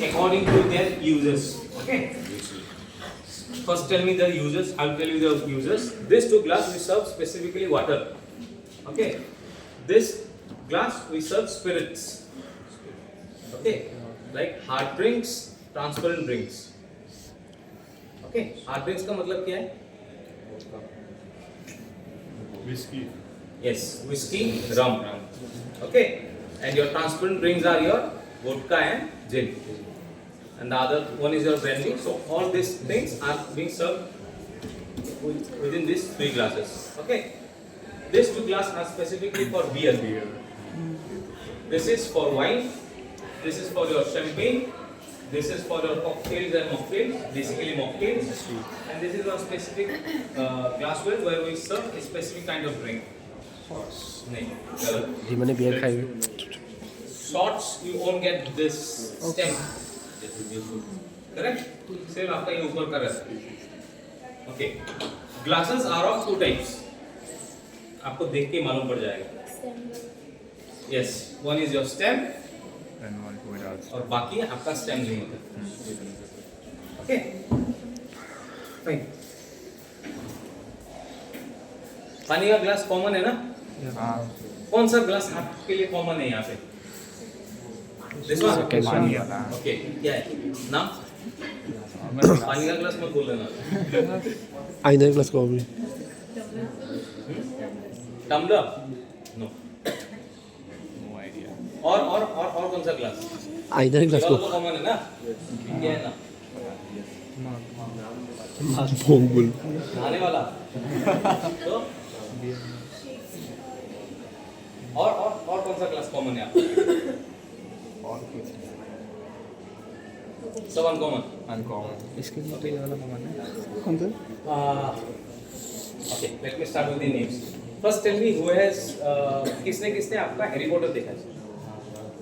according to their uses. Okay. First tell me the uses. I'll tell you the uses. This two glass we serve specifically water. Okay. This glass we serve spirits. Okay. Like hard drinks, transparent drinks. Okay. Hard drinks का मतलब क्या है? Whiskey. Yes, whiskey, rum. Okay. And your transparent drinks are your vodka and gin. And the other one is your brandy. So all these things are being served within these three glasses. Okay. These two glasses are specifically for beer. This is for wine. This is for your champagne. This is for your cocktails and mocktails, basically mocktails. And this is a specific glassware where we serve a specific kind of drink. जी मैंने beer खाई हुई Shots you won't get this stem. Correct? सिर्फ आपका ये ऊपर का रहता है. Okay. Glasses are of two types. आपको देख के मालूम पड़ जाएगा. Yes. One is your stem. And one without. और बाकी आपका स्टेम नहीं होता. Okay fine. पानी का ग्लास कॉमन है ना? कौन सा ग्लास आपके लिए कॉमन है यहाँ पे? This one. पानी वाला. ओके क्या है नाम? पानी का ग्लास मत बोल लेना. आईना ग्लास को भी टम्बलर नो. No idea. और कौन सा ग्लास? आईना ग्लास को कॉमन है ना? क्या है ना? बोल खाने वाला. तो और कौन सा क्लास कॉमन है आपका? और कुछ सब अनकॉमन. uncommon. इसके लिए ये वाला कॉमन है okay let me start with the names. First tell me who has किसने आपका हैरी पॉटर देखा है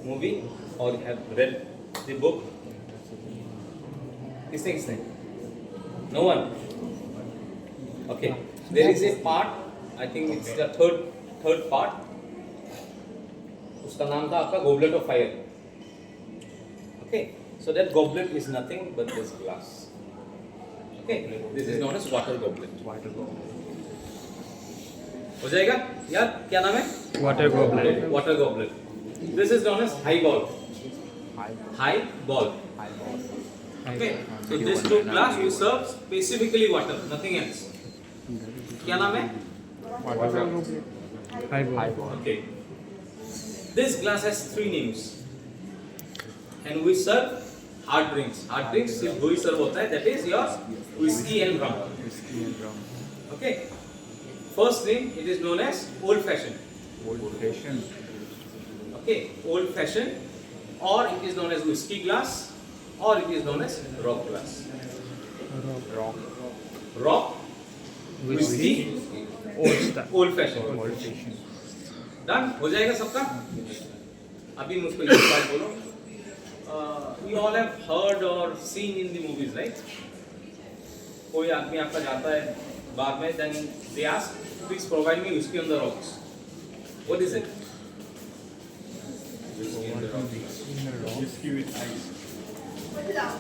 मूवी और हैव रेड द बुक? किसने no one. Okay there is a part I think it's the third part. उसका नाम था आपका Goblet of Fire. Okay so that goblet is nothing but this glass. Okay this is known as water goblet. हो जाएगा यार? क्या नाम है? Water goblet. Water goblet. This is known as highball. Okay, so this two glass we serve specifically water, nothing else. क्या नाम है? Highball. Okay. This glass has three names, and we serve hard drinks. Hard drinks सिर्फ दो ही serve होता है, that is your whiskey and rum. Whiskey and rum. Okay. First name it is known as old fashioned. Old fashioned. Okay, old fashioned, or it is known as whiskey glass, or it is known as rock glass. Rock, whiskey, old fashioned. Old fashioned. Done? हो जाएगा सबका? अभी मुझको एक बात बोलो. You all have heard or seen in the movies, right? कोई आदमी आपका जाता है बार में, then they ask, please provide me whiskey on the rocks. What is it? Whiskey with ice.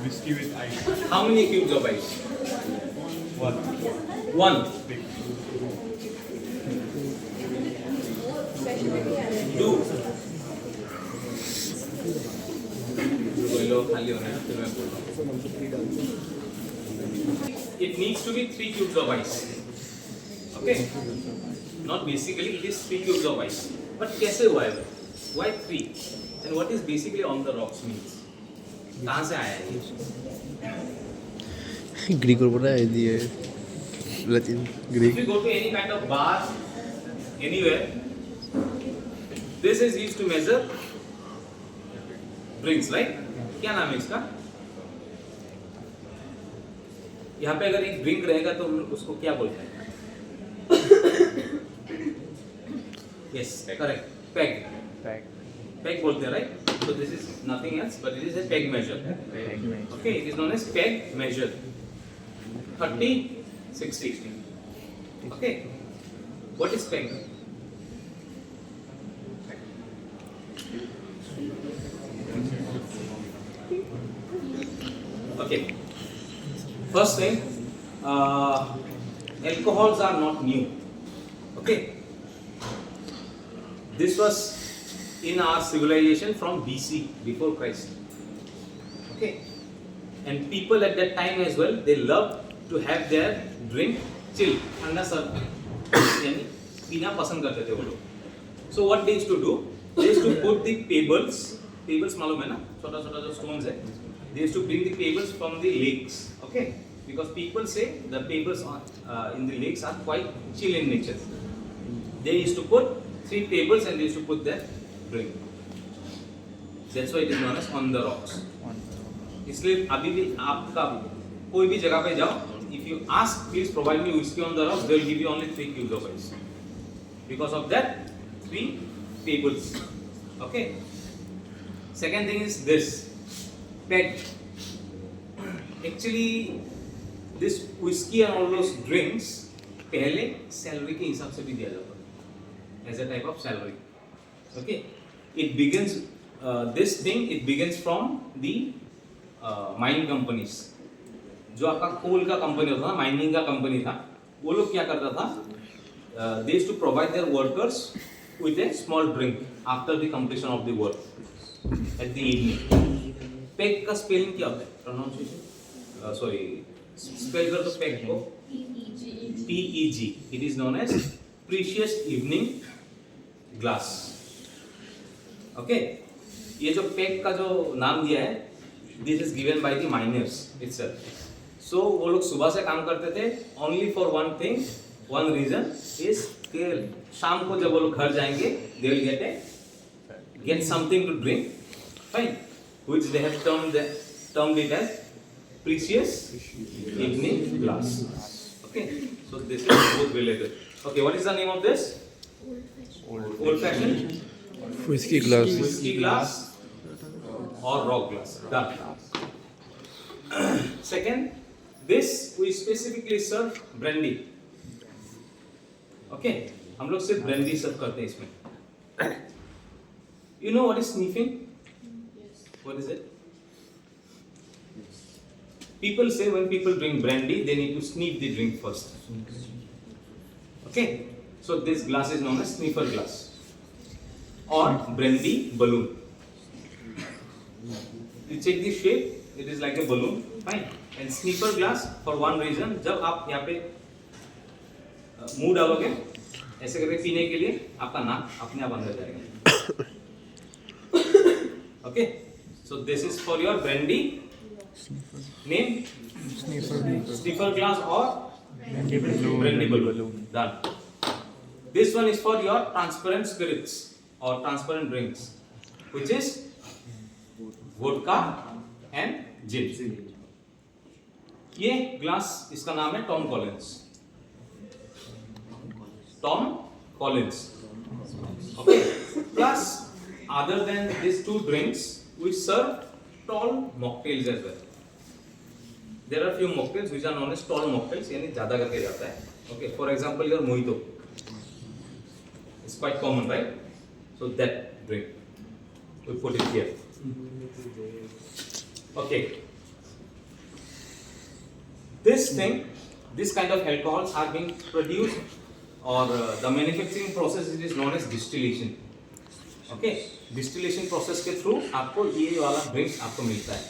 Whiskey with ice. How many cubes of ice? One. Two. कोई लोग खाली होने हैं, फिर मैं बोल रहा हूँ. It needs to be 3 cubes of ice. Okay? Not basically, it is 3 cubes of ice. But कैसे हुआ है? Why 3? And what is basically on the rocks means? कहाँ से आया है ये? ग्रीक और बोला है दिए लतीन Greek If you go to any kind of bar, anywhere, this is used to measure drinks, right? क्या नाम है इसका? यहाँ पे अगर एक ड्रिंक रहेगा तो हम उसको क्या बोलते हैं? Yes, correct. Peg. Peg बोलते हैं, right? So this is nothing else, but it is a peg measure. Okay, it is known as peg measure. 30, 60. Okay. What is peg? Okay. First thing, alcohols are not new. Okay. This was in our civilization from BC, before Christ. Okay. And people at that time as well, they loved to have their drink chill, ठंडा sir यानी पीना पसंद करते थे वो लोग. So what they used to do, they used to put the pebbles मालूम है ना, छोटा छोटा जो stones है, they used to bring the pebbles from the lakes, okay, because people say the pebbles in the lakes are quite chill in nature. They used to put 3 pebbles and they used to put their drink. That's why it is known as on the rocks. इसलिए अभी भी आपका कोई भी जगह पे जाओ, if you ask please provide me whiskey on the rocks, they will give you only 3 cubes of ice. Because of that 3 pebbles. Okay. Second thing is this peg. Actually this whiskey and all those drinks पहले salary के हिसाब से भी दिया जाता था, as a type of salary. Okay. It begins this thing it begins from the mining companies. जो आपका कोल का कंपनी होता था, माइनिंग का कंपनी था, वो लोग क्या करता था, they used to provide their workers with a small drink after the completion of the work at the evening. Peg का स्पेलिंग क्या होता है, प्रोनाउंसिएशन सॉरी स्पेल कर दो पेग को, PEG. It is known as precious evening glass. Okay. ये जो peg का जो नाम दिया है, this is given by the miners itself. So वो लोग सुबह से काम करते थे only for one thing, one reason is कि शाम को जब वो लोग घर जाएंगे they will get something to drink, fine, which they have termed it as precious evening glass. Okay, so this is both related. Okay, what is the name of this? Old fashioned Whiskey glass. whiskey glass or rock glass. Done. Second, this we specifically serve brandy. Okay, हम लोग सिर्फ brandy सर्व करते हैं इसमें. You know what is sniffing? What is it? People say when people drink brandy, they need to sniff the drink first. Okay, so this glass is known as sniffer glass or brandy balloon. You check the shape, it is like a balloon, fine. And sniffer glass for one reason, जब आप यहाँ पे मुंह डालोगे ऐसे करके पीने के लिए, आपका नाक अपने आप अंदर जाएगा. Okay, so this is for your brandy name, sniffer glass or brandy balloon. Done. This one is for your transparent spirits or transparent drinks, which is vodka and gin. ये ग्लास इसका नाम है Tom Collins. Tom Collins. Okay. Plus other than this 2 drinks we serve tall mocktails as well. There are few mocktails which are known as tall mocktails, यानी ज्यादा करके जाता है. Okay, for example your mojito is quite common, right? So that drink we put it here. Okay. This thing, this kind of alcohols are being produced or the manufacturing process is known as distillation. Okay, distillation process के through आपको ये वाला drinks आपको मिलता है.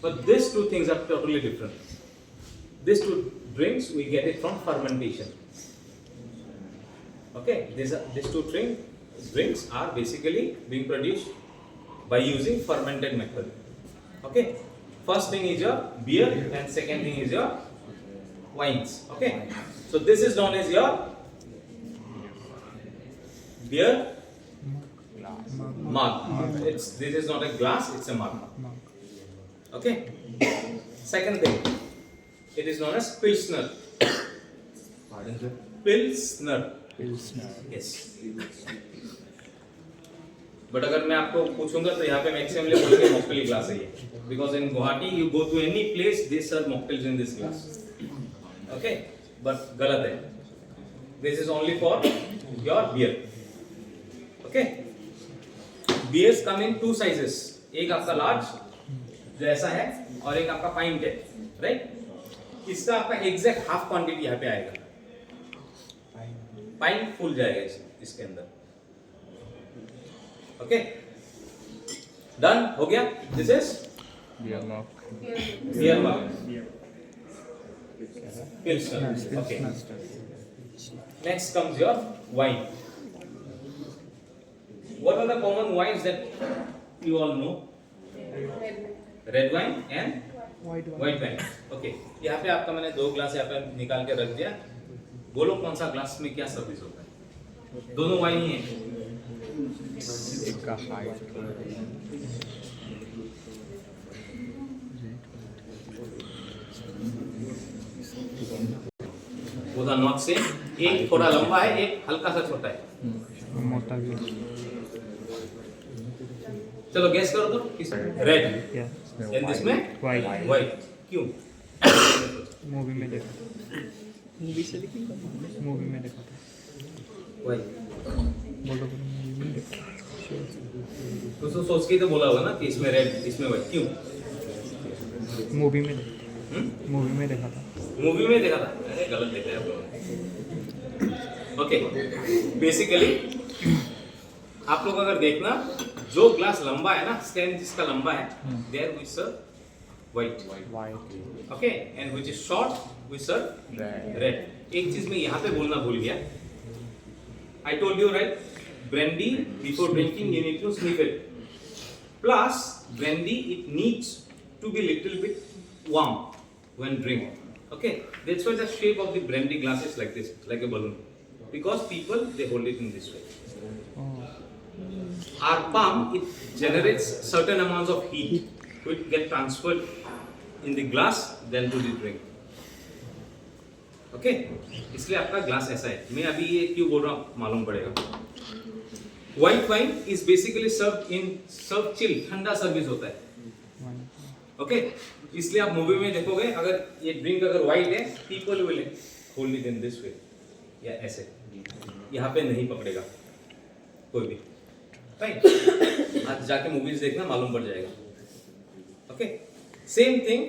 But these 2 things are totally different. These 2 drinks we get it from fermentation. Okay, these 2 drinks are basically being produced by using fermented method. Okay, first thing is your beer and second thing is your wines. Okay, so this is known as your beer mug. This is not a glass, it's a mug. Okay, second thing, it is known as pilsner. Pardon sir? Pilsner. Yes. But अगर मैं आपको पूछूंगा तो यहाँ पे maximum ले बोलेंगे mocktail glass है ये, because in Guwahati you go to any place they serve mocktails in this glass. Okay, but गलत है. This is only for your beer. Okay, beers come in 2 sizes. एक आपका लार्ज जो ऐसा है, और एक आपका पाइंट है, राइट। इसका आपका एग्जैक्ट हाफ क्वांटिटी यहाँ पे आएगा, पाइंट फुल जाएगा इसके अंदर। ओके, डन हो गया। This is beer mug, beer mug, pilsner. Okay, next comes your wine. What are the common wines that you all know? Red wine and white wine. Okay, यहाँ पे आपका मैंने 2 glass यहाँ पे निकाल के रख दिया। बोलो कौन सा ग्लास में क्या सर्विस होता है? दोनों वाइन ही है। एक का हाइट, वो था नॉट सेम, एक थोड़ा लंबा है, एक हल्का सा छोटा है। मोटा भी, चलो गैस करो तो किस रेड एंड दिस में वाइट। व्हाइट। क्यों? मूवी में देखा, मूवी में देखा था। व्हाइट बोलो मूवी में देखा। तो सोच के ही तो बोला होगा ना कि इसमें रेड इसमें व्हाइट। क्यों? मूवी में देखा था। मूवी में देखा था? अरे गलत देखा है आप लोगों ने। ओके, बेसिकली आप लोग अगर देखना, जो ग्लास लंबा है ना, स्टैंड जिसका लंबा है, there we serve white, white, okay, and which is short we serve red. एक चीज मैं यहाँ पे बोलना भूल गया। I told you right, brandy before drinking you need to sniff it, plus brandy it needs to be little bit warm when drink. Okay, that's why the shape of the brandy glass is like this, like a balloon, because people they hold it in this way. Our palm, it generates certain amounts of heat which get transferred in the glass then to the drink. Okay, इसलिए आपका glass ऐसा है। मैं अभी ये क्यों बोल रहा हूँ मालूम पड़ेगा। White wine is basically served chill, ठंडा सर्विस होता है। ओके, इसलिए आप मूवी में देखोगे, अगर ये ड्रिंक अगर वाइट है, people will hold it in this way, या ऐसे, यहाँ पे नहीं पकड़ेगा कोई भी, राइट। आज जाके मूवीज देखना, मालूम पड़ जाएगा। Okay, same thing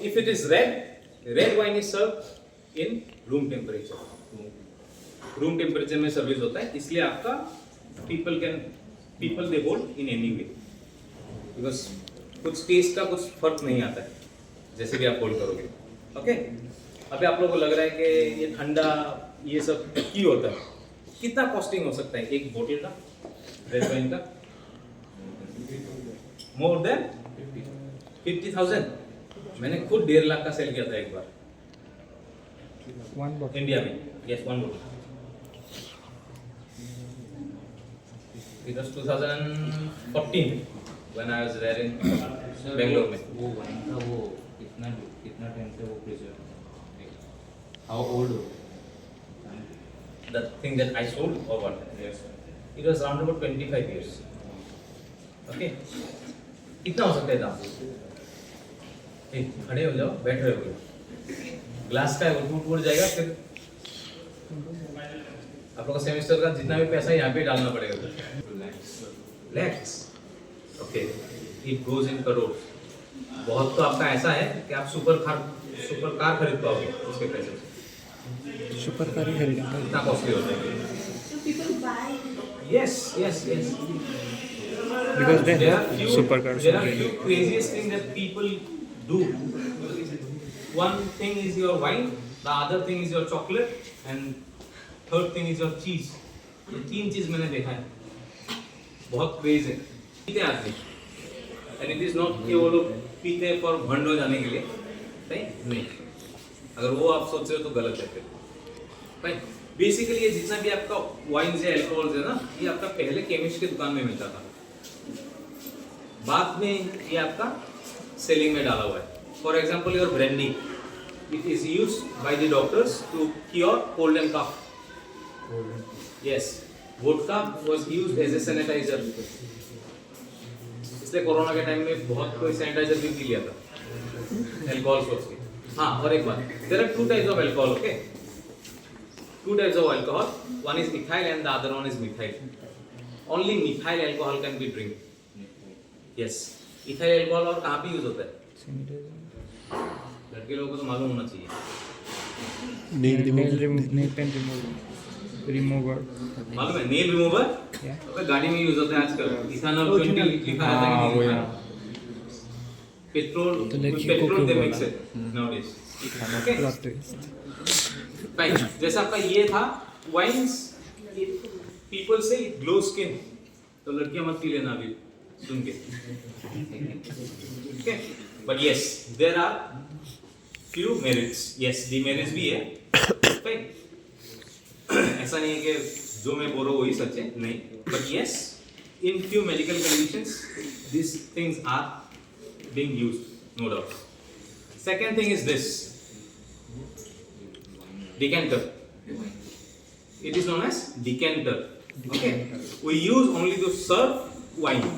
if it is red wine is serve in room temperature. Room temperature में सर्विस होता है, इसलिए आपका people they hold in any way, because कुछ टेस्ट का कुछ फर्क नहीं आता है जैसे भी आप होल्ड करोगे। ओके, अभी आप लोगों को लग रहा है कि ये ठंडा ये सब क्यों होता है? कितना कॉस्टिंग हो सकता है एक बोतल का रेड वाइन का? More than 50,000। मैंने खुद 1.5 लाख का सेल किया था एक बार वन बॉटल इंडिया में। यस, 1 बोतल। It was 2014 when I was there in Bangalore में। वो वाइन का वो कितना टाइम से वो preserve, how old? The thing that I sold or what? Yes. It was around about 25 years. Okay, कितना हो सकता है दाम? खड़े हो जाओ, बैठ रहे हो, ग्लास का टूट जाएगा, फिर आप लोगों का सेमेस्टर का जितना भी पैसा यहाँ पे डालना पड़ेगा। Lakhs. Okay, it goes in crore. बहुत तो आपका ऐसा है कि आप सुपर कार खरीद पाओगे उसके पैसे से। सुपर कार ही खरीदा इतना कॉस्टली होता है। So people buy. Yes. because they There are have few, super cars there are already. few craziest things that people do. One thing is your wine, the other thing is your chocolate, and third thing is your cheese. ये 3 चीज मैंने देखा है, बहुत craze है। पीते आदमी, and it is not कि वो लोग पीते हैं फॉर भंड हो जाने के लिए, नहीं। अगर वो आप सोच रहे हो तो गलत है फिर, राइट। बेसिकली ये जितना भी आपका वाइन या अल्कोहल है ना, ये आपका पहले केमिस्ट की दुकान में मिलता था, बाद में ये आपका सेलिंग में डाला हुआ है। For example your brandy, it is use by the doctors to cure cold and cough. Yes, vodka was used as a sanitizer, इसलिए कोरोना के टाइम में बहुत कोई सैनिटाइजर भी पी लिया था अल्कोहल सोच के। हाँ, और एक बात, there are 2 types of alcohol, okay, 2 types of alcohol. One is ethyl and the other one is methyl. Only methyl alcohol can be drink. Yes. Ethyl alcohol और कहाँ पे यूज होता है? सैनिटाइजर, लड़के लोगों को तो मालूम होना चाहिए। Nail नेल पेन रिमूवर मालूम है नेल रिमूवर? या तो गाड़ी में यूज होता है आजकल। इथानॉल 20 लिखा रहता है हाँ, कि वो नहीं? यार। पेट्रोल तो कुछ लड़की को पेट्रोल क्यों दे बोला? Mix it nowadays. Okay plot twist. Fine. जैसा आपका ये था वाइन्स, पीपल से इट ग्लो स्किन, तो लड़कियां मत पी लेना अभी सुन के। Okay but yes there are few merits, yes demerits भी है। फाइन, ऐसा नहीं है कि जो मैं बोल रहा हूँ वही सच है, नहीं, but yes in few medical conditions these things are being used, no doubt. Second thing is this decanter. It is known as decanter. Okay, we use only to serve wine.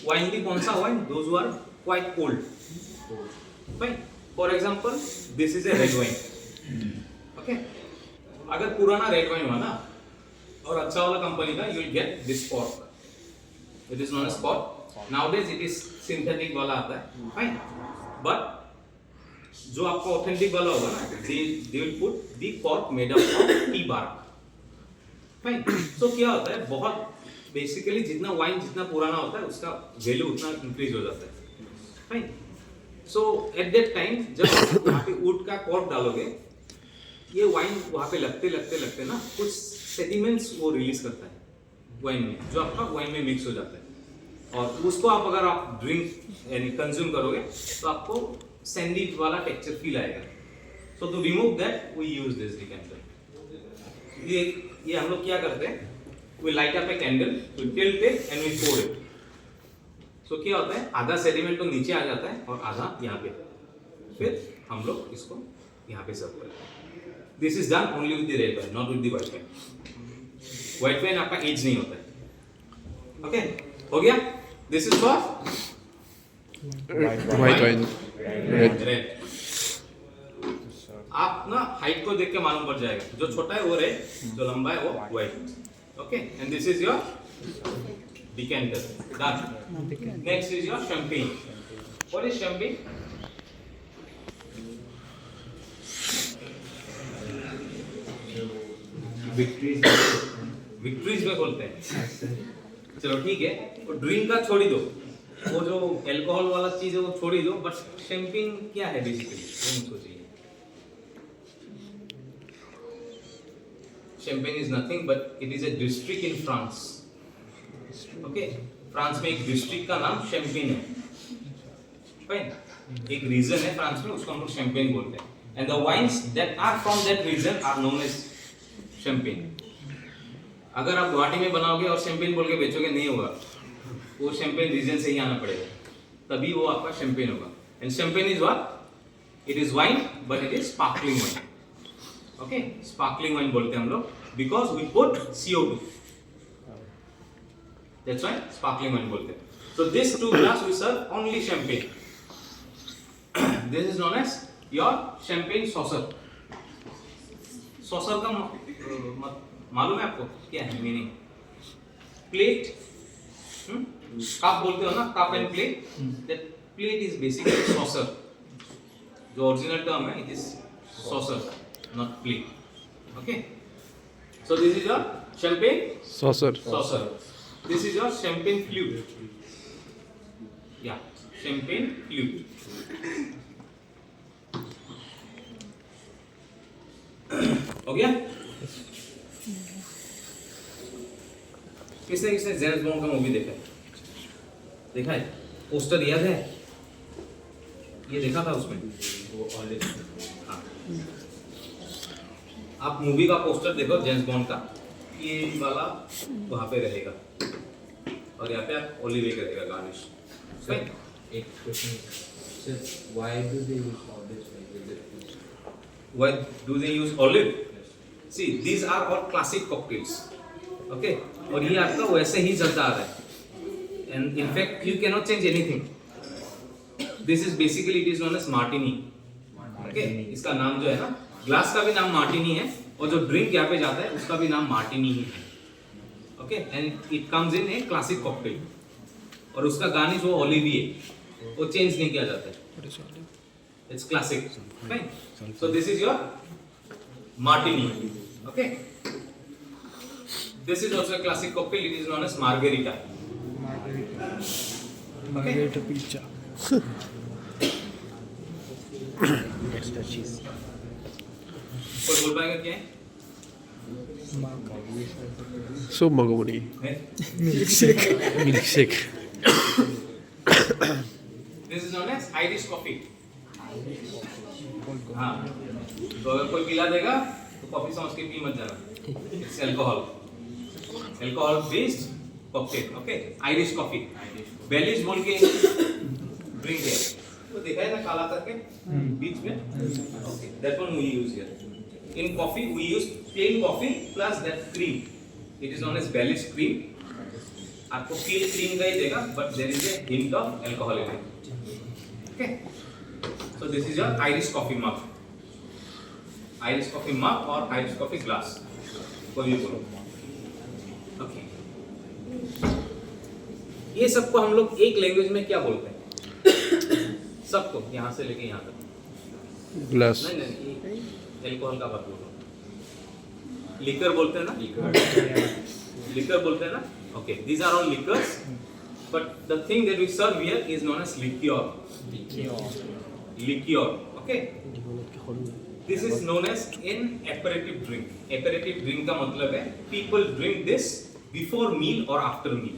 Wine भी कौन सा wine? Those who are quite cold. Fine. For example, this is a red wine. Okay. अगर पुराना red wine हुआ ना और अच्छा वाला कंपनी का, you will get this pot. It is known as pot. Nowadays it is synthetic वाला आता है. Fine. But जो आपका ऑथेंटिक वाला होगा ना, they will put the pot made up of tea bark. Fine. So क्या होता है, बहुत बेसिकली जितना वाइन जितना पुराना होता है उसका वैल्यू उतना इंक्रीज हो जाता है. Fine. So at that time जब आप यहाँ पे वुड का कॉर्क डालोगे, ये वाइन वहाँ पे लगते ना कुछ सेडिमेंट्स वो रिलीज करता है वाइन में, जो आपका वाइन में मिक्स हो जाता है, और उसको आप अगर आप ड्रिंक यानी कंज्यूम करोगे तो आपको सैंडी वाला टेक्सचर फील आएगा. So to remove that we use this decanter. ये हम लोग क्या करते हैं, we light up a candle, we tilt it and we pour it. So क्या होता है, आधा सेडिमेंट तो नीचे आ जाता है और आधा यहाँ पे, फिर हम लोग इसको यहाँ पे सर्व करते हैं. This is done only with the red wine, not with the white wine. White wine आपका एज नहीं होता है. Okay, हो गया? This is for White wine. Red. red. आप ना हाइट को देख के मालूम पड़ जाएगा, जो छोटा है वो रेड, जो लंबा है वो white. Okay, and this is your decanter. Done. Next is your champagne. What is champagne? Victories में बोलते हैं. चलो ठीक है, वो ड्रिंक का छोड़ ही दो, वो जो अल्कोहल वाला चीज है वो छोड़ ही दो, बट शैंपेन क्या है बेसिकली वो सोचिए. Champagne is nothing but it is a district in France. Okay, France में एक डिस्ट्रिक्ट का नाम शैंपेन है. फाइन, एक रीजन है फ्रांस में, उसको हम लोग शैंपेन बोलते हैं. And the wines that are from that region are known as champagne. अगर आप गुवाहाटी में बनाओगे और शैंपेन बोल के बेचोगे नहीं होगा, वो शैंपेन रीजन से ही आना पड़ेगा, तभी वो आपका शैंपेन होगा. And champagne is what? It is wine but it is sparkling wine. Okay, sparkling wine बोलते हैं हम लोग because we put CO2. That's why sparkling wine बोलते हैं. So this 2 glass we serve only champagne. This is known as your champagne saucer. Saucer का मालूम है आपको क्या है मीनिंग? प्लेट, कप बोलते हो ना, cup end plate. That plate is basically saucer. जो ओरिजिनल टर्म है, it is saucer not plate. Okay, so this is your champagne Saucer. saucer. This is your champagne flute. Yeah, champagne flute. हो गया? किसने किसने James bond का movie देखा है? देखा है? पोस्टर याद है? ये देखा था उसमें? वो ऑलिव. हाँ. आप मूवी का पोस्टर देखो जेम्स बॉन्ड का, ये वाला वहाँ पे रहेगा और यहाँ पे आप ऑलिव एक रहेगा गार्निश. सही? एक question, sir why do they use all this? Why do they use olive? See, these are all classic cocktails. Okay, और ये आपका वैसे ही चलता आ रहा है. And in fact, you cannot change anything. This is basically it is known as martini. Okay, इसका नाम जो है ना, ग्लास का भी नाम मार्टिनी है और जो ड्रिंक यहाँ पे जाता है उसका भी नाम मार्टिनी ही है. Okay, and it comes in a classic cocktail. और उसका गार्निश वो ऑलिव ही है. वो चेंज नहीं किया जाता है. It's classic. Fine. So this is your martini. Okay. This is also a classic cocktail. It is known as margarita. Margarita pizza. कोई बोल पाएगा क्या है? So magumuni. है? Milkshake. This is known as Irish coffee. हाँ. तो अगर कोई पिला देगा तो कॉफी समझ के पी मत जाना. It's alcohol. Alcohol based cocktail. Okay. Irish coffee. Bellish बोल के drink है. तो देखा है ना काला करके बीच में. Okay. That one we use here. In coffee we use plain coffee plus that cream. It is known as Bellish cream. आपको feel cream का ही देगा, but there is a hint of alcohol in it. Okay. So this is your Irish coffee mug. Irish coffee mug or Irish coffee glass. कोई भी बोलो. Okay. ये सबको हम लोग एक लैंग्वेज में क्या बोलते हैं? सबको यहाँ से लेके यहाँ तक. Glass. नहीं एल्कोहल का बात बोलो. लिकर बोलते हैं ना? लिकर बोलते हैं ना? Okay. These are all liquors. But the thing that we serve here is known as liqueur. Liqueur. Okay. This is known as an aperitif drink. Aperitif drink का मतलब है people drink this before meal or after meal.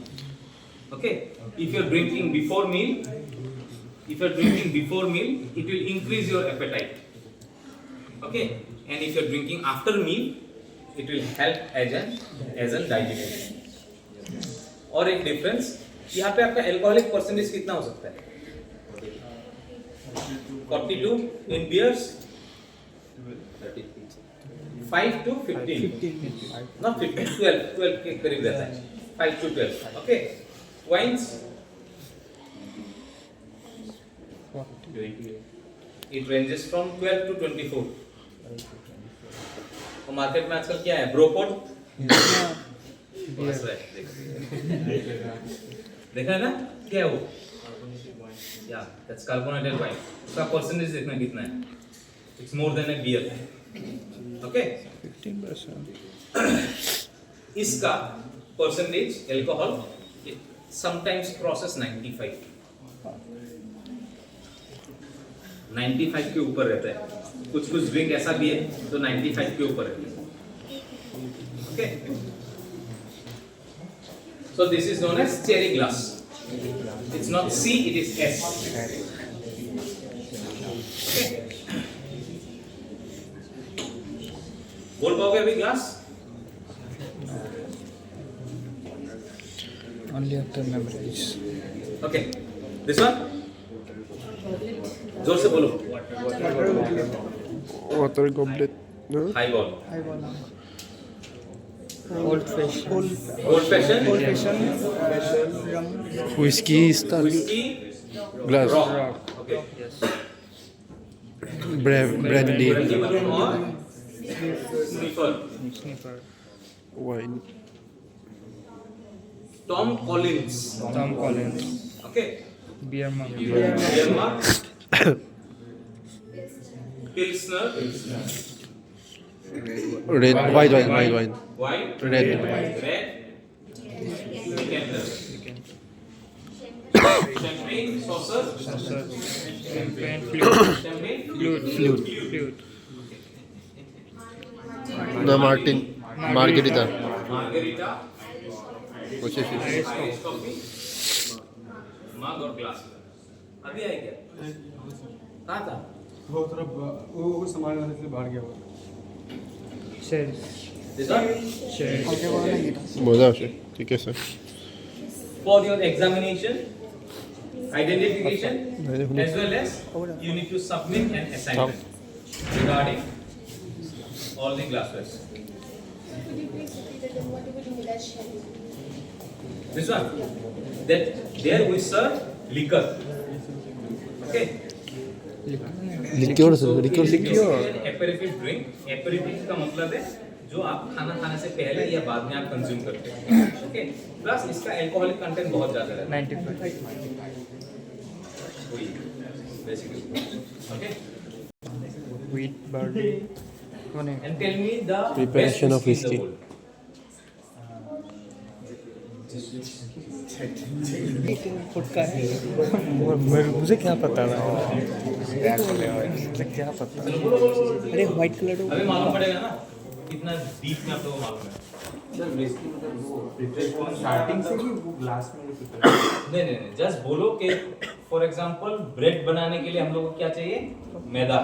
Okay. If you are drinking before meal, it will increase your appetite. Okay. And if you are drinking after meal, it will help as a digestion. और एक difference यहाँ पे आपका alcoholic percentage कितना हो सकता है? 42 in beers, 5 to 15, not 15, 12 के करीब रहता है, 5 to 12, okay. Wines, it ranges from 12 to 24. और मार्केट में आजकल क्या है? ब्रोकोड, देखा है ना क्या है वो? या दैट्स कार्बोनेटेड वाइन. उसका परसेंटेज देखना कितना है? It's more than a beer. Okay. 15%. इसका परसेंटेज अल्कोहल समटाइम्स क्रॉसेस 95 के ऊपर रहता है. कुछ ड्रिंक ऐसा भी है तो 95 के ऊपर रहता है. Okay. So this is known as cherry glass. It's not C, it is S. Okay. बोल पाओगे अभी glass? Only after memories. Okay. This one? जोर से बोलो. Water goblet. No? High ball. Old fashioned. Old fashion. Whiskey style. Whiskey. Glass. Rock. Okay. Brandy. Brandy or sniffer. Sniffer. Wine. Tom Collins. Tom Collins. Okay. Beer mug. Beer mug. Pilsner. Red. White wine. White. Red. Decanter. Champagne. Saucer. Champagne. Flute. Champagne. Flute. No, Martin. Margarita. Margarita. What's your favorite? Irish Irish coffee. मग और glass. अभी आई क्या? कहाँ था? वो तरफ वो सामान वाले से बाहर गया हुआ. Sherry. This one? Sherry. मजा है. ठीक है sir. For your examination, identification, as well as you need to submit an assignment regarding all the glasswares. Could you please repeat again what do we do with that sherry? This one, that there we serve liquor. Okay. Liqueur So sir. Liqueur. it is basically an aperitif drink. Aperitif का मतलब है जो आप खाना खाने से पहले या बाद में आप कंज्यूम करते हैं. Okay. प्लस इसका अल्कोहलिक कंटेंट बहुत ज्यादा है. 95. basically. Okay. Wheat, barley. कौन है? And tell me the Preparation best of whiskey in whiskey. the world. मुझे क्या पता मुझे क्या पता अरे व्हाइट कलर अभी मालूम पड़ेगा ना कितना डीप में आप लोगों को मालूम है. सर बेसिकली मतलब वो प्रिपरेशन स्टार्टिंग से ही वो ग्लास में ही prepare नहीं नहीं नहीं जस्ट बोलो कि फॉर एग्जांपल ब्रेड बनाने के लिए हम लोग को क्या चाहिए मैदा.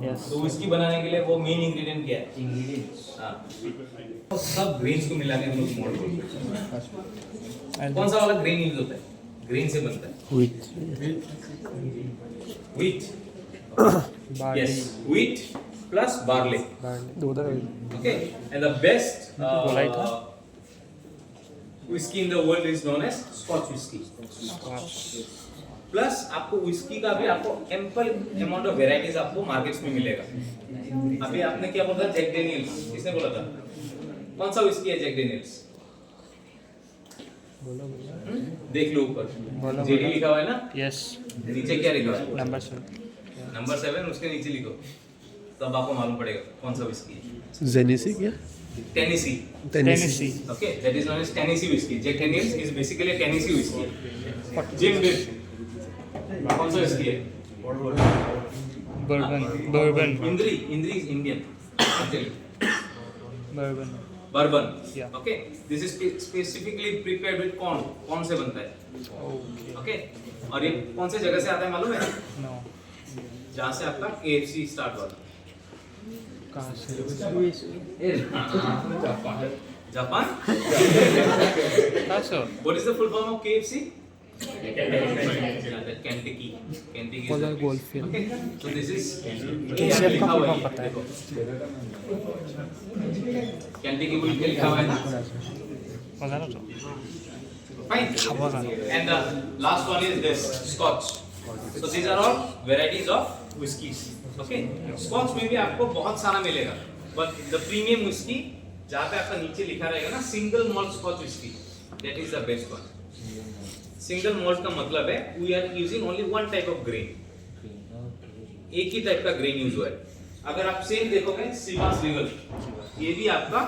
यस तो विस्की बनाने के लिए वो मेन इंग्रेडिएंट क्या है ingredients. हाँ. तो सब ग्रेन्स को मिला के हम लोग मोल्ड बोलते हैं. कौन सा वाला ग्रेन यूज होता है ग्रेन से बनता है Wheat. Wheat. barley yes wheat plus barley. barley Okay, and the best बोला ही था. whiskey in the world is known as Scotch whiskey. Plus आपको whiskey का भी आपको ample amount of varieties आपको मार्केट्स में मिलेगा. अभी आपने क्या बोला जैक डेनियल्स किसने बोला था कौन सा whiskey है जैक डेनियल्स देख लो ऊपर जेडी लिखा हुआ है ना यस नीचे क्या लिखा हुआ है नंबर 7 नंबर 7 उसके नीचे लिखो तब आपको मालूम पड़ेगा कौन सा whiskey है. Zenisi क्या? Tennessee. Tennessee Okay, that is known as Tennessee whiskey. Jack Daniels is basically a Tennessee whiskey. Jim Biff. कौन सा whiskey है? bourbon Indri is Indian. Actually, bourbon bourbon. Yeah. Okay, this is specifically prepared with corn. कौन से बनता है? okay Okay, और ये कौन से जगह से आता है मालूम है? no जहाँ से आपका KFC स्टार्ट हुआ. कहाँ से जापान. कहाँ से What is the full form of KFC? Kentucky. Kentucky is the Goldfield. Okay, so this is KCF का full form पता है. Kentucky बोल के लिखा हुआ है ना. मजा ना तो Fine. मजा And the last one is this Scotch. So these are all varieties of whiskeys. Okay. Scotch में भी आपको बहुत सारा मिलेगा. But the premium whiskey जहाँ पे आपका नीचे लिखा रहेगा ना single malt Scotch whiskey. That is the best one. Single malt का मतलब है we are using only one type of grain. एक ही टाइप का ग्रेन यूज हुआ है. अगर आप सेम देखोगे सिवास रिगल ये भी आपका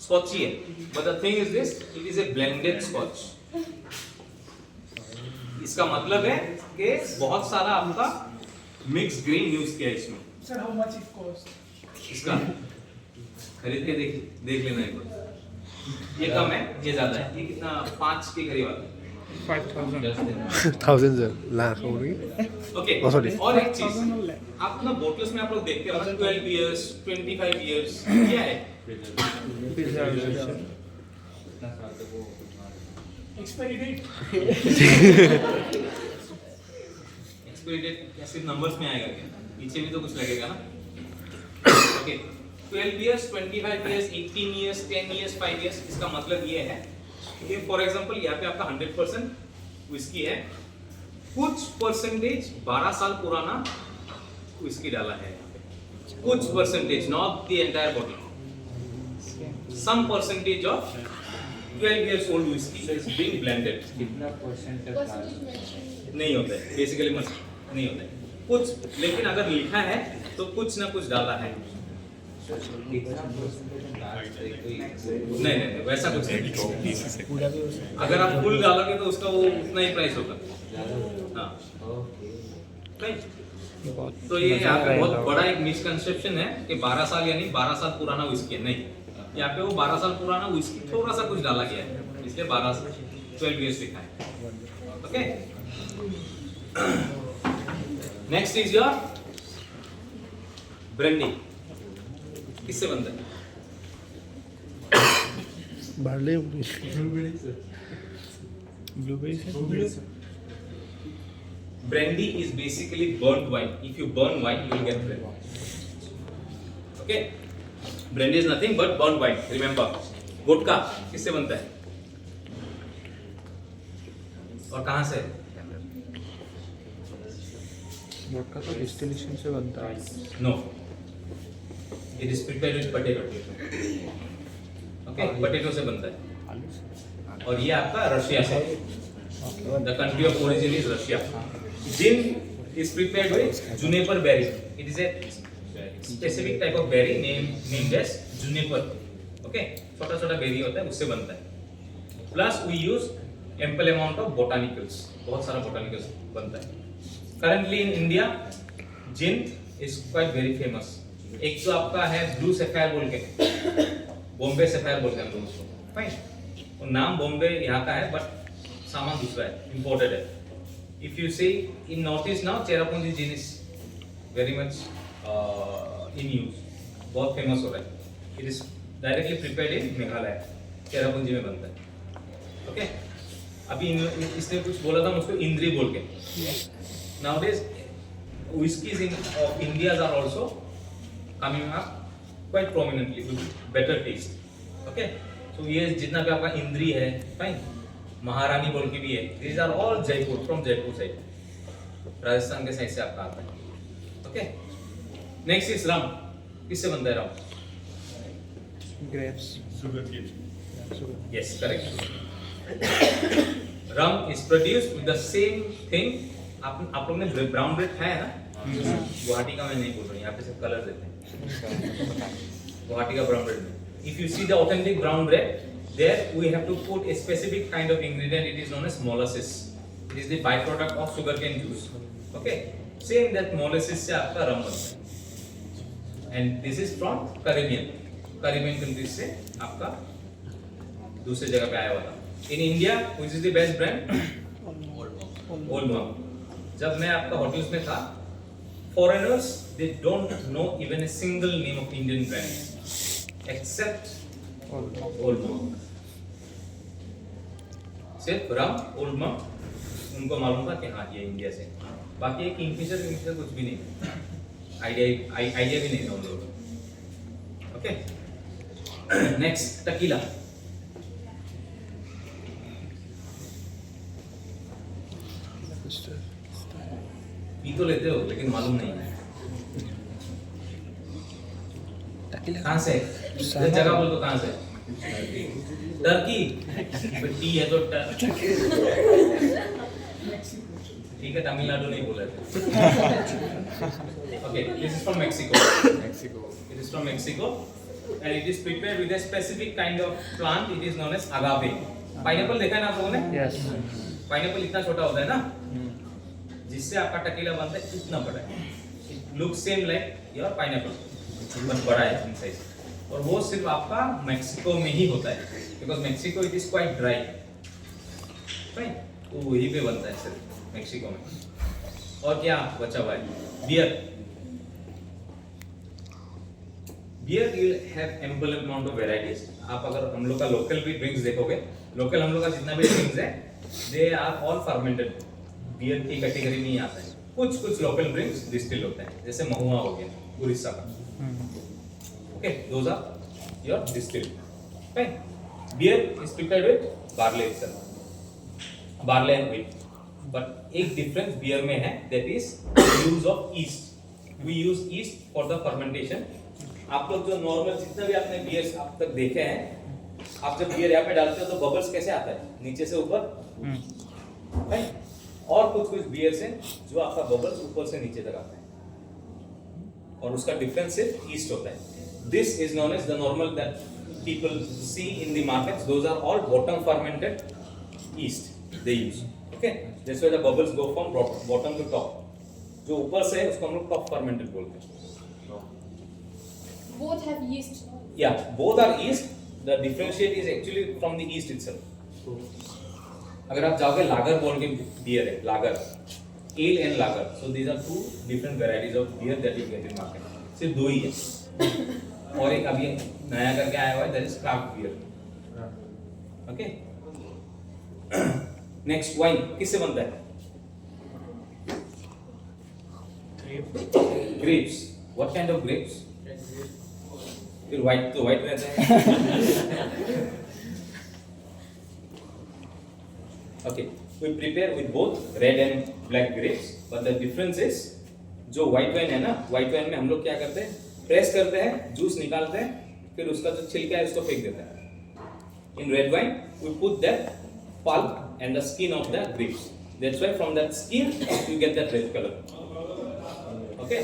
स्कॉच ही है. But the thing is this it is a blended scotch. इसका मतलब है कि बहुत सारा आपका मिक्स ग्रेन यूज किया है इसमें. Sir, how much it cost? इसका खरीद के देख लेना एक बार. ये कम है ये ज्यादा है. ये कितना 5 के करीब आता है. 5000 Thousands है लाख हो रही. Okay Oh, sorry. और एक चीज आप ना बोटल्स में आप लोग देखते हो ना 12 इयर्स 25 इयर्स क्या है preservation इतना साल तक वो Expiry date? एक्सपायरी डेट सिर्फ नंबर्स में आएगा क्या पीछे भी तो कुछ लगेगा ना. Okay 12 years 25 years 18 years 10 years 5 years इसका मतलब ये है कि फॉर एग्जांपल यहाँ पे आपका 100% विस्की है कुछ परसेंटेज 12 साल पुराना विस्की डाला है कुछ percentage not the entire bottle some percentage of 12 years old whiskey is being blended. कितना परसेंट तक Percentage mention. नहीं होता है बेसिकली मस्त नहीं होता है कुछ लेकिन अगर लिखा है तो कुछ ना कुछ डाला है. कितना परसेंट लास्ट कोई नहीं नहीं वैसा कुछ नहीं. अगर आप फुल डालोगे तो उसका वो उतना ही प्राइस होगा. हाँ ओके right? तो ये यहाँ पे बहुत बड़ा एक मिसकंसेप्शन है कि 12 साल यानी 12 साल पुराना विस्की है. नहीं यहाँ पे वो 12 साल पुराना विस्की थोड़ा सा कुछ डाला गया है इसलिए 12 years लिखा है. Okay next is your brandy. किससे बनता है? बार्ले blueberry से Brandy is basically burnt wine. If you burn wine, you will get brandy. Okay? Brandy is nothing but burnt wine. Remember. Vodka किससे बनता है? और कहाँ से? वोडका तो डिस्टिलेशन से बनता है. No. It is prepared with potato. Okay? Potato से बनता है. और ये आपका रशिया से. The country of origin is Russia. Jin is prepared with juniper berry. It is a specific type of berry named as juniper. Okay, छोटा छोटा berry होता है, उससे बनता है. Plus we use ample amount of botanicals. बहुत सारा botanicals बनता है. Currently in India, gin is quite very famous. एक तो आपका है ब्लू सफायर बोल के, बॉम्बे सफायर बोलते हैं हम लोग उसको. फाइन, और नाम बॉम्बे यहाँ का है बट सामान दूसरा है, इंपोर्टेड है. If you see in Northeast now, Cherrapunji gin is very much in use. बहुत फेमस हो रहा है. It is directly prepared in Meghalaya, Cherrapunji में बनता है. ओके, अभी इसने कुछ बोला था मुझको इंद्री बोल के. Nowadays, whiskeys of India are also coming up quite prominently with better taste. Okay, so ये जितना भी आपका इंद्री है, फाइन, महारानी बोल के भी है. These are all Jaipur, from Jaipur side, Rajasthan के साइड से आपका आता है. ओके, नेक्स्ट इज रम. किससे बनता है रम? grapes. Yes, correct. Rum is produced with the same thing. आप लोग ने ब्राउन ब्रेड खाया है ना? गुवाहाटी का मैं नहीं बोल रहा हूँ, यहाँ पे सिर्फ कलर देते हैं. गुवाहाटी का ब्राउन ब्रेड में, if you see the authentic brown bread, there we have to put a specific kind of ingredient. It is known as molasses. It is the byproduct of sugarcane juice. Okay, same that molasses से आपका रम बनता है. And this is from Caribbean countries से आपका दूसरे जगह पे आया हुआ था. In India, which is the best brand? Old Monk. जब मैं आपका होटल्स में था, foreigners they don't know even a single name of Indian brands except Old Monk. सिर्फ रम, Old Monk उनको मालूम था कि हाँ ये इंडिया से. बाकी एक किंगफिशर कुछ भी नहीं, आइडिया भी नहीं था उन लोगों को. Okay, next tequila. पी तो लेते हो लेकिन मालूम नहीं है कहाँ से. ये जगह बोल तो कहाँ से? टर्की. टी है तो ठीक है, तमिलनाडु नहीं बोला थे. Okay, this is from Mexico. It is from Mexico and it is prepared with a specific kind of plant. It is known as agave. Pineapple देखा है ना आप लोगों ने? Yes. Pineapple इतना छोटा होता है ना, जिससे आपका टकीला बनता है इतना बड़ा है. It looks same like your pineapple, but बड़ा है इन साइज. और वो सिर्फ आपका मेक्सिको में ही होता है, because Mexico it is quite dry. Fine, तो वही पे बनता है सिर्फ मेक्सिको में. और क्या बचा हुआ है? Beer. Beer will have ample amount of varieties. आप अगर हम लोग का लोकल भी ड्रिंक्स देखोगे, लोकल हम लोग का जितना भी ड्रिंक्स है, they are all fermented. Beer की कैटेगरी में ही आता है. कुछ लोकल ड्रिंक्स डिस्टिल होते हैं, जैसे महुआ हो गया उड़ीसा का. Okay, those are your distilled. Fine. Beer is prepared with barley itself, barley and wheat. But एक difference beer में है, that is use of yeast. We use yeast for the fermentation. आप लोग जो नॉर्मल जितना भी आपने बियर्स आप तक देखे हैं, आप जब बियर यहाँ पे डालते हो तो बबल्स कैसे आता है? नीचे से ऊपर. और कुछ बियर्स हैं जो आपका बबल्स ऊपर से नीचे तक आता है, और उसका डिफरेंस सिर्फ ईस्ट होता है. This is known as the normal that people see in the markets. Those are all bottom fermented yeast they use. Okay, that's why the bubbles go from bottom to top. जो ऊपर से है उसको हम लोग top fermented बोलते हैं. Both have yeast. Yeah, both are yeast. The differentiate is actually from the yeast itself. अगर आप जाओगे लागर बोल के बियर है, lager, ale and lager. So these are two different varieties of beer that you get in market. सिर्फ दो ही है. और एक अभी नया करके आया हुआ है, that is craft beer. Okay. Next, wine किससे बनता है? Grapes. What kind of grapes? फिर white तो white रहता है. Okay, we prepare with both red and black grapes, but the difference is जो white wine है ना, white wine में हम लोग क्या करते हैं? प्रेस करते हैं, जूस निकालते हैं, फिर उसका जो छिलका है उसको फेंक देते हैं. In red wine, we put that pulp and the skin of the grapes. That's why from that skin you get that red color. Okay?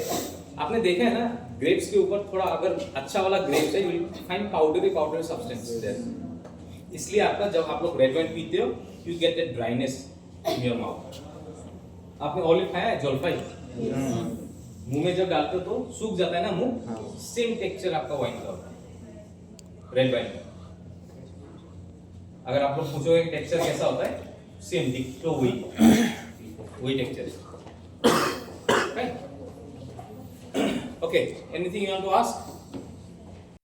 आपने देखा है ना ग्रेप्स के ऊपर थोड़ा अगर अच्छा वाला ग्रेप्स है, you will find powdery substance there. इसलिए आपका जब आप लोग रेड वाइन पीते हो, you get that dryness in your mouth. आपने ऑलिव खाया है, जलपाई मुंह में जब डालते हो तो सूख जाता है ना मुंह, सेम टेक्सचर आपका वाइन का होता है रेड वाइन में. अगर आप लोग पूछोगे टेक्सचर कैसा होता है, सेम डिक्टो वही texture. Okay, anything you want to ask?